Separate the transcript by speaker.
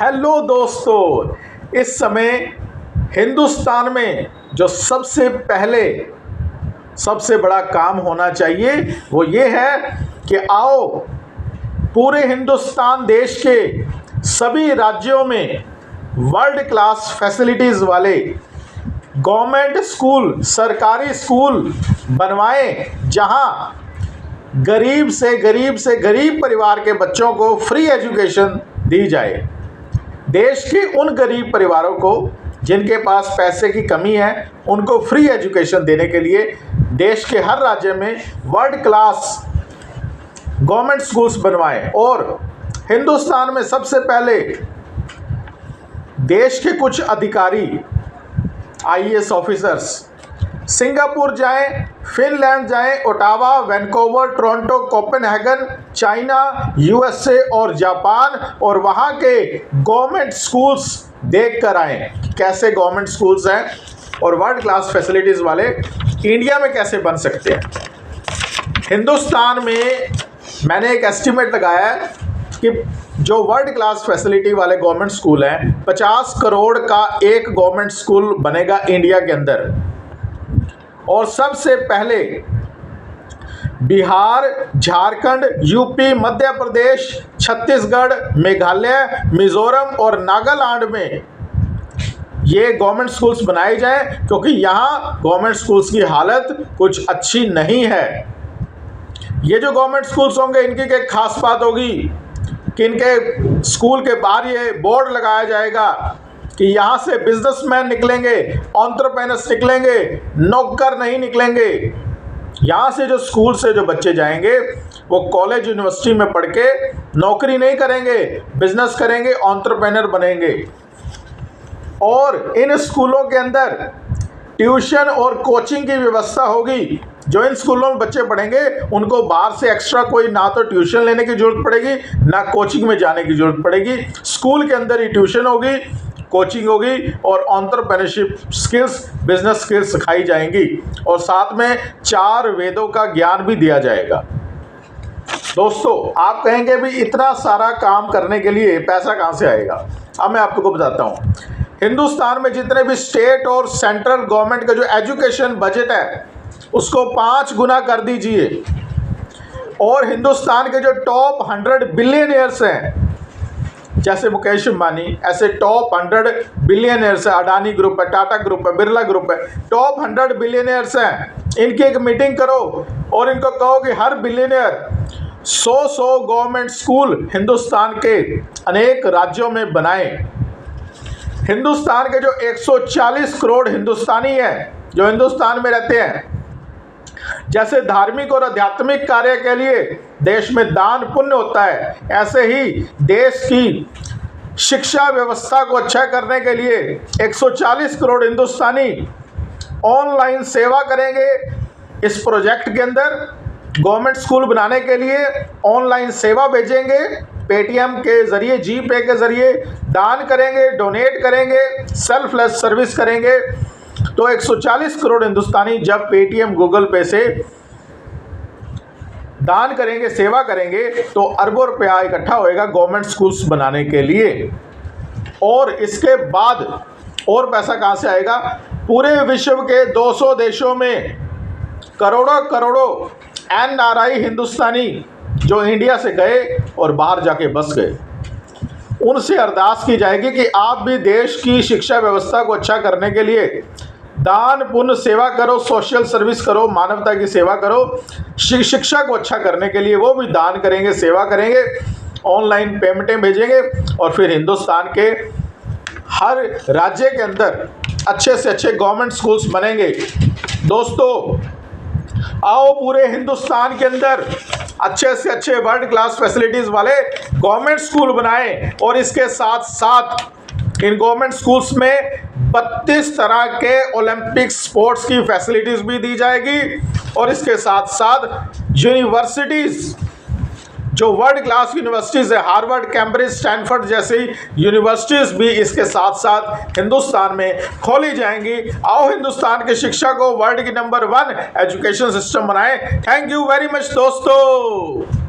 Speaker 1: Hello दोस्तों, इस समय हिंदुस्तान में जो सबसे पहले सबसे बड़ा काम होना चाहिए वो ये है कि आओ पूरे हिंदुस्तान देश के सभी राज्यों में वर्ल्ड क्लास फैसिलिटीज़ वाले गवर्नमेंट स्कूल, सरकारी स्कूल बनवाएं, जहां गरीब से गरीब परिवार के बच्चों को फ्री एजुकेशन दी जाए। देश के उन गरीब परिवारों को जिनके पास पैसे की कमी है, उनको फ्री एजुकेशन देने के लिए देश के हर राज्य में वर्ल्ड क्लास गवर्नमेंट स्कूल्स बनवाएं। और हिंदुस्तान में सबसे पहले देश के कुछ अधिकारी, आईएएस ऑफिसर्स सिंगापुर जाएं, फिनलैंड जाएं, Ottawa, Vancouver, Toronto, Copenhagen, China, USA और जापान, और वहाँ के गवर्नमेंट स्कूल्स देख कर आएँ कैसे गवर्नमेंट स्कूल्स हैं और वर्ल्ड क्लास फैसिलिटीज़ वाले इंडिया में कैसे बन सकते हैं। हिंदुस्तान में मैंने एक एस्टीमेट लगाया है कि जो वर्ल्ड क्लास फैसिलिटी वाले गवर्नमेंट स्कूल हैं, 50 करोड़ का एक गवर्नमेंट स्कूल बनेगा इंडिया के अंदर। और सबसे पहले बिहार, झारखंड, यूपी, मध्य प्रदेश, छत्तीसगढ़, मेघालय, मिजोरम और नागालैंड में ये गवर्नमेंट स्कूल्स बनाए जाएं, क्योंकि यहाँ गवर्नमेंट स्कूल्स की हालत कुछ अच्छी नहीं है। ये जो गवर्नमेंट स्कूल्स होंगे, इनकी एक खास बात होगी कि इनके स्कूल के बाहर ये बोर्ड लगाया जाएगा कि यहाँ से बिजनेसमैन निकलेंगे, एंटरप्रेन्योर्स निकलेंगे, नौकर नहीं निकलेंगे। यहाँ से जो स्कूल से जो बच्चे जाएंगे वो कॉलेज यूनिवर्सिटी में पढ़ के नौकरी नहीं करेंगे, बिजनेस करेंगे, एंटरप्रेन्योर बनेंगे। और इन स्कूलों के अंदर ट्यूशन और कोचिंग की व्यवस्था होगी। जो इन स्कूलों में बच्चे पढ़ेंगे उनको बाहर से एक्स्ट्रा कोई ना तो ट्यूशन लेने की ज़रूरत पड़ेगी, ना कोचिंग में जाने की ज़रूरत पड़ेगी। स्कूल के अंदर ही ट्यूशन होगी, कोचिंग होगी और एंटरप्रेन्योरशिप स्किल्स, बिजनेस स्किल्स सिखाई जाएंगी, और साथ में 4 वेदों का ज्ञान भी दिया जाएगा। दोस्तों, आप कहेंगे भी इतना सारा काम करने के लिए पैसा कहाँ से आएगा? अब मैं आपको बताता हूँ। हिंदुस्तान में जितने भी स्टेट और सेंट्रल गवर्नमेंट का जो एजुकेशन बजट है उसको 5 गुना कर दीजिए, और हिंदुस्तान के जो टॉप 100 बिलियनियर्स हैं, जैसे मुकेश अंबानी, ऐसे टॉप 100 बिलियनियर्स हैं, अडानी ग्रुप है, टाटा ग्रुप है, बिरला ग्रुप है, टॉप 100 बिलियनियर्स हैं। इनकी एक मीटिंग करो और इनको कहो कि हर बिलियनियर 100 गवर्नमेंट स्कूल हिंदुस्तान के अनेक राज्यों में बनाएं। हिंदुस्तान के जो 140 करोड़ हिंदुस्तानी हैं जो हिंदुस्तान में रहते हैं, जैसे धार्मिक और आध्यात्मिक कार्य के लिए देश में दान पुण्य होता है, ऐसे ही देश की शिक्षा व्यवस्था को अच्छा करने के लिए 140 करोड़ हिंदुस्तानी ऑनलाइन सेवा करेंगे। इस प्रोजेक्ट के अंदर गवर्नमेंट स्कूल बनाने के लिए ऑनलाइन सेवा भेजेंगे, पेटीएम के ज़रिए, जीपे के ज़रिए दान करेंगे, डोनेट करेंगे, सेल्फलेस सर्विस करेंगे। तो 140 करोड़ हिंदुस्तानी जब पेटीएम, गूगल पे से दान करेंगे, सेवा करेंगे, तो अरबों रुपया इकट्ठा होएगा गवर्नमेंट स्कूल्स बनाने के लिए। और इसके बाद और पैसा कहाँ से आएगा? पूरे विश्व के 200 देशों में करोड़ों एनआरआई हिंदुस्तानी जो इंडिया से गए और बाहर जाके बस गए, उनसे अरदास की जाएगी कि आप भी देश की शिक्षा व्यवस्था को अच्छा करने के लिए दान पुण्य सेवा करो, सोशल सर्विस करो, मानवता की सेवा करो। शिक्षा को अच्छा करने के लिए वो भी दान करेंगे, सेवा करेंगे, ऑनलाइन पेमेंटें भेजेंगे, और फिर हिंदुस्तान के हर राज्य के अंदर अच्छे से अच्छे गवर्नमेंट स्कूल्स बनेंगे। दोस्तों, आओ पूरे हिंदुस्तान के अंदर अच्छे से अच्छे वर्ल्ड क्लास फैसिलिटीज़ वाले गवर्नमेंट स्कूल बनाएं, और इसके साथ साथ इन गवर्नमेंट स्कूल्स में 32 तरह के ओलंपिक स्पोर्ट्स की फैसिलिटीज़ भी दी जाएगी। और इसके साथ साथ यूनिवर्सिटीज़, जो वर्ल्ड क्लास यूनिवर्सिटीज़ है, हार्वर्ड, कैम्ब्रिज, स्टैनफोर्ड जैसी यूनिवर्सिटीज़ भी इसके साथ साथ हिंदुस्तान में खोली जाएंगी। आओ हिंदुस्तान की शिक्षा को वर्ल्ड की नंबर 1 एजुकेशन सिस्टम बनाएं। थैंक यू वेरी मच दोस्तों।